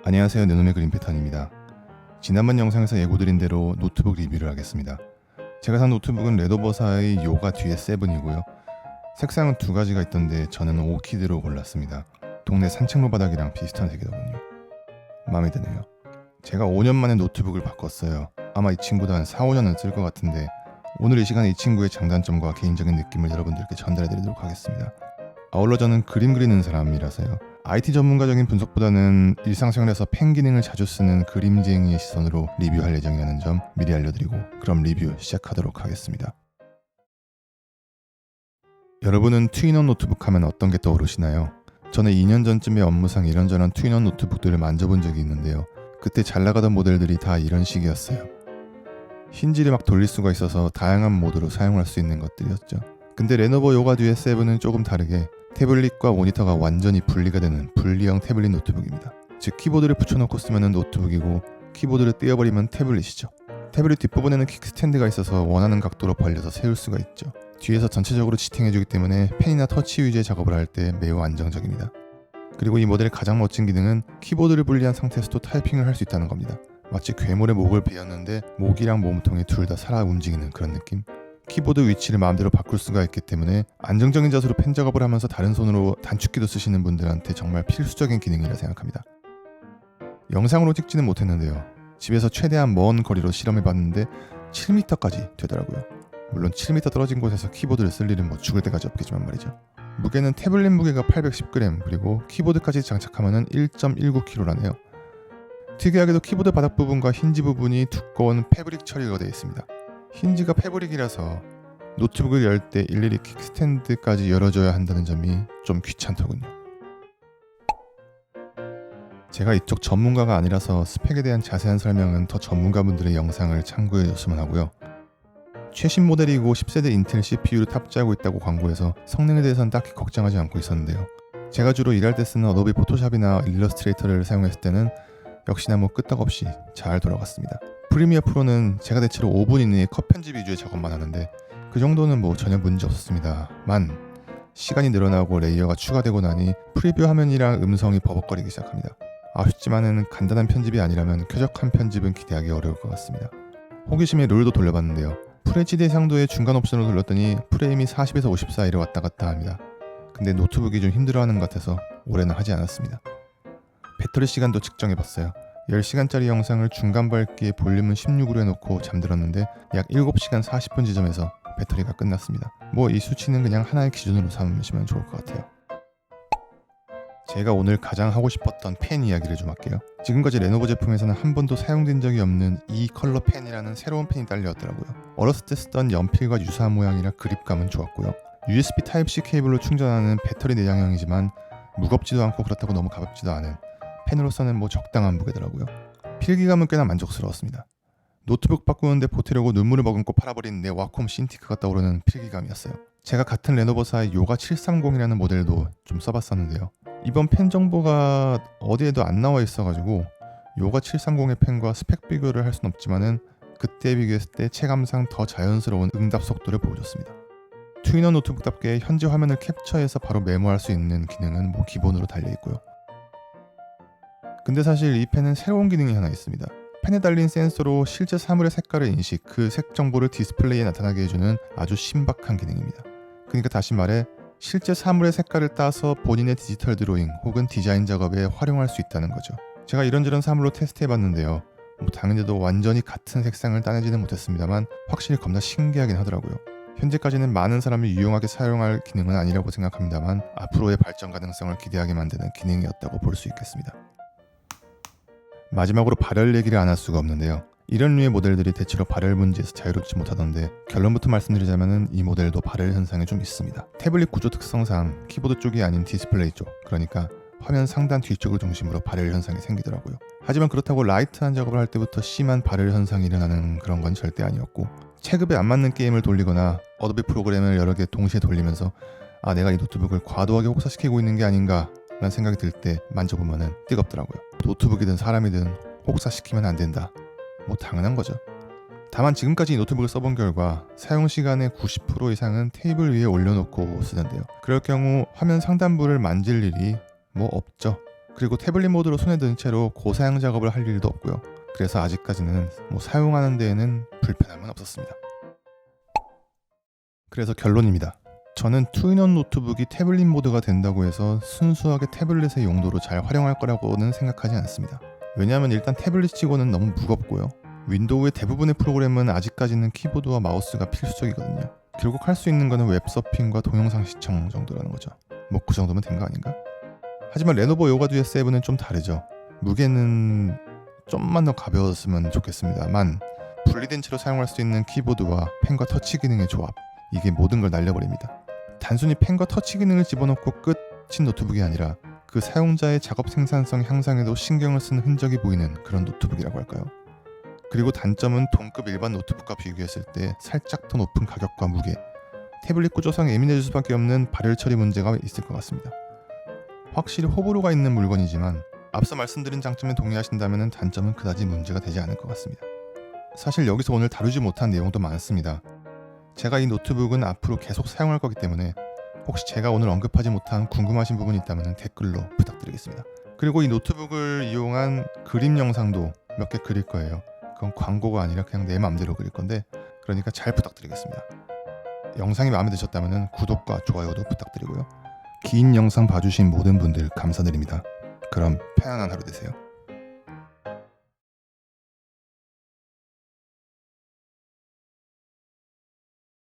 안녕하세요, 내놈의 그림 패턴입니다. 지난번 영상에서 예고드린 대로 노트북 리뷰를 하겠습니다. 제가 산 노트북은 레노버사의 요가 DS7이고요. 색상은 두 가지가 있던데 저는 오키드로 골랐습니다. 동네 산책로 바닥이랑 비슷한 색이더군요. 마음에 드네요. 제가 5년 만에 노트북을 바꿨어요. 아마 이 친구도 한 4, 5년은 쓸 것 같은데 오늘 이 시간에 이 친구의 장단점과 개인적인 느낌을 여러분들께 전달해드리도록 하겠습니다. 아울러 저는 그림 그리는 사람이라서요. IT 전문가적인 분석보다는 일상생활에서 펜 기능을 자주 쓰는 그림쟁이의 시선으로 리뷰할 예정이라는 점 미리 알려드리고 그럼 리뷰 시작하도록 하겠습니다. 여러분은 투인원 노트북 하면 어떤 게 떠오르시나요? 저는 2년 전쯤에 업무상 이런저런 투인원 노트북들을 만져본 적이 있는데요. 그때 잘 나가던 모델들이 다 이런 식이었어요. 힌지를 막 돌릴 수가 있어서 다양한 모드로 사용할 수 있는 것들이었죠. 근데 레노버 요가 DS7은 조금 다르게 태블릿과 모니터가 완전히 분리가 되는 분리형 태블릿 노트북입니다. 즉 키보드를 붙여놓고 쓰면 노트북이고 키보드를 떼어버리면 태블릿이죠. 태블릿 뒷부분에는 킥스탠드가 있어서 원하는 각도로 벌려서 세울 수가 있죠. 뒤에서 전체적으로 지탱해주기 때문에 펜이나 터치 위주의 작업을 할 때 매우 안정적입니다. 그리고 이 모델의 가장 멋진 기능은 키보드를 분리한 상태에서도 타이핑을 할 수 있다는 겁니다. 마치 괴물의 목을 베었는데 목이랑 몸통이 둘 다 살아 움직이는 그런 느낌? 키보드 위치를 마음대로 바꿀 수가 있기 때문에 안정적인 자세로 펜 작업을 하면서 다른 손으로 단축키도 쓰시는 분들한테 정말 필수적인 기능이라 생각합니다. 영상으로 찍지는 못했는데요. 집에서 최대한 먼 거리로 실험해봤는데 7m까지 되더라고요. 물론 7m 떨어진 곳에서 키보드를 쓸 일은 뭐 죽을 때까지 없겠지만 말이죠. 무게는 태블릿 무게가 810g 그리고 키보드까지 장착하면 1.19kg라네요. 특이하게도 키보드 바닥 부분과 힌지 부분이 두꺼운 패브릭 처리가 되어 있습니다. 힌지가 패브릭이라서 노트북을 열 때 일일이 킥스탠드까지 열어줘야 한다는 점이 좀 귀찮더군요. 제가 이쪽 전문가가 아니라서 스펙에 대한 자세한 설명은 더 전문가분들의 영상을 참고해줬으면 하고요. 최신 모델이고 10세대 인텔 CPU를 탑재하고 있다고 광고해서 성능에 대해서는 딱히 걱정하지 않고 있었는데요. 제가 주로 일할 때 쓰는 어도비 포토샵이나 일러스트레이터를 사용했을 때는 역시나 뭐 끄떡없이 잘 돌아갔습니다. 프리미어 프로는 제가 대체로 5분 이내에 컷 편집 위주의 작업만 하는데 그 정도는 뭐 전혀 문제 없었습니다만 시간이 늘어나고 레이어가 추가되고 나니 프리뷰 화면이랑 음성이 버벅거리기 시작합니다. 아쉽지만은 간단한 편집이 아니라면 쾌적한 편집은 기대하기 어려울 것 같습니다. 호기심에 롤도 돌려봤는데요. FHD 상도의 중간 옵션을 눌렀더니 프레임이 40에서 50 사이로 왔다 갔다 합니다. 근데 노트북이 좀 힘들어하는 것 같아서 오래는 하지 않았습니다. 배터리 시간도 측정해봤어요. 10시간짜리 영상을 중간 밝기에 볼륨은 16으로 해놓고 잠들었는데 약 7시간 40분 지점에서 배터리가 끝났습니다. 뭐 이 수치는 그냥 하나의 기준으로 삼으시면 좋을 것 같아요. 제가 오늘 가장 하고 싶었던 펜 이야기를 좀 할게요. 지금까지 레노버 제품에서는 한 번도 사용된 적이 없는 이 컬러 펜이라는 새로운 펜이 딸려왔더라고요. 어렸을 때 쓰던 연필과 유사한 모양이라 그립감은 좋았고요. USB Type-C 케이블로 충전하는 배터리 내장형이지만 무겁지도 않고 그렇다고 너무 가볍지도 않은 펜으로서는 뭐 적당한 무게더라고요. 필기감은 꽤나 만족스러웠습니다. 노트북 바꾸는데 보태려고 눈물을 머금고 팔아버린 내 와콤 신티크가 떠오르는 필기감이었어요. 제가 같은 레노버사의 요가 730이라는 모델도 좀 써봤었는데요. 이번 펜 정보가 어디에도 안 나와 있어가지고 요가 730의 펜과 스펙 비교를 할 순 없지만은 그때 비교했을 때 체감상 더 자연스러운 응답 속도를 보여줬습니다. 투인원 노트북답게 현재 화면을 캡처해서 바로 메모할 수 있는 기능은 뭐 기본으로 달려있고요. 근데 사실 이 펜은 새로운 기능이 하나 있습니다. 펜에 달린 센서로 실제 사물의 색깔을 인식, 그 색 정보를 디스플레이에 나타나게 해주는 아주 신박한 기능입니다. 그러니까 다시 말해 실제 사물의 색깔을 따서 본인의 디지털 드로잉 혹은 디자인 작업에 활용할 수 있다는 거죠. 제가 이런저런 사물로 테스트해봤는데요. 뭐 당연히도 완전히 같은 색상을 따내지는 못했습니다만 확실히 겁나 신기하긴 하더라고요. 현재까지는 많은 사람이 유용하게 사용할 기능은 아니라고 생각합니다만 앞으로의 발전 가능성을 기대하게 만드는 기능이었다고 볼 수 있겠습니다. 마지막으로 발열 얘기를 안 할 수가 없는데요. 이런 류의 모델들이 대체로 발열 문제에서 자유롭지 못하던데 결론부터 말씀드리자면 이 모델도 발열 현상이 좀 있습니다. 태블릿 구조 특성상 키보드 쪽이 아닌 디스플레이 쪽, 그러니까 화면 상단 뒤쪽을 중심으로 발열 현상이 생기더라고요. 하지만 그렇다고 라이트한 작업을 할 때부터 심한 발열 현상이 일어나는 그런 건 절대 아니었고 체급에 안 맞는 게임을 돌리거나 어도비 프로그램을 여러 개 동시에 돌리면서 내가 이 노트북을 과도하게 혹사시키고 있는 게 아닌가 라는 생각이 들 때 만져보면 뜨겁더라고요. 노트북이든 사람이든 혹사시키면 안 된다. 뭐 당연한 거죠. 다만 지금까지 이 노트북을 써본 결과 사용 시간의 90% 이상은 테이블 위에 올려놓고 쓰는데요. 그럴 경우 화면 상단부를 만질 일이 뭐 없죠. 그리고 태블릿 모드로 손에 든 채로 고사양 작업을 할 일도 없고요. 그래서 아직까지는 사용하는 데에는 불편함은 없었습니다. 그래서 결론입니다. 저는 투인원 노트북이 태블릿 모드가 된다고 해서 순수하게 태블릿의 용도로 잘 활용할 거라고는 생각하지 않습니다. 왜냐하면 일단 태블릿치고는 너무 무겁고요. 윈도우의 대부분의 프로그램은 아직까지는 키보드와 마우스가 필수적이거든요. 결국 할 수 있는 거는 웹서핑과 동영상 시청 정도라는 거죠. 뭐 그 정도면 된 거 아닌가? 하지만 레노버 요가 GS7은 좀 다르죠. 무게는 좀만 더 가벼웠으면 좋겠습니다만 분리된 채로 사용할 수 있는 키보드와 펜과 터치 기능의 조합, 이게 모든 걸 날려버립니다. 단순히 펜과 터치 기능을 집어넣고 끝인 노트북이 아니라 그 사용자의 작업 생산성 향상에도 신경을 쓴 흔적이 보이는 그런 노트북이라고 할까요? 그리고 단점은 동급 일반 노트북과 비교했을 때 살짝 더 높은 가격과 무게, 태블릿 구조상 예민해질 수밖에 없는 발열 처리 문제가 있을 것 같습니다. 확실히 호불호가 있는 물건이지만 앞서 말씀드린 장점에 동의하신다면 단점은 그다지 문제가 되지 않을 것 같습니다. 사실 여기서 오늘 다루지 못한 내용도 많습니다. 제가 이 노트북은 앞으로 계속 사용할 거기 때문에 혹시 제가 오늘 언급하지 못한 궁금하신 부분이 있다면 댓글로 부탁드리겠습니다. 그리고 이 노트북을 이용한 그림 영상도 몇 개 그릴 거예요. 그건 광고가 아니라 그냥 내 맘대로 그릴 건데, 그러니까 잘 부탁드리겠습니다. 영상이 마음에 드셨다면 구독과 좋아요도 부탁드리고요. 긴 영상 봐주신 모든 분들 감사드립니다. 그럼 편안한 하루 되세요.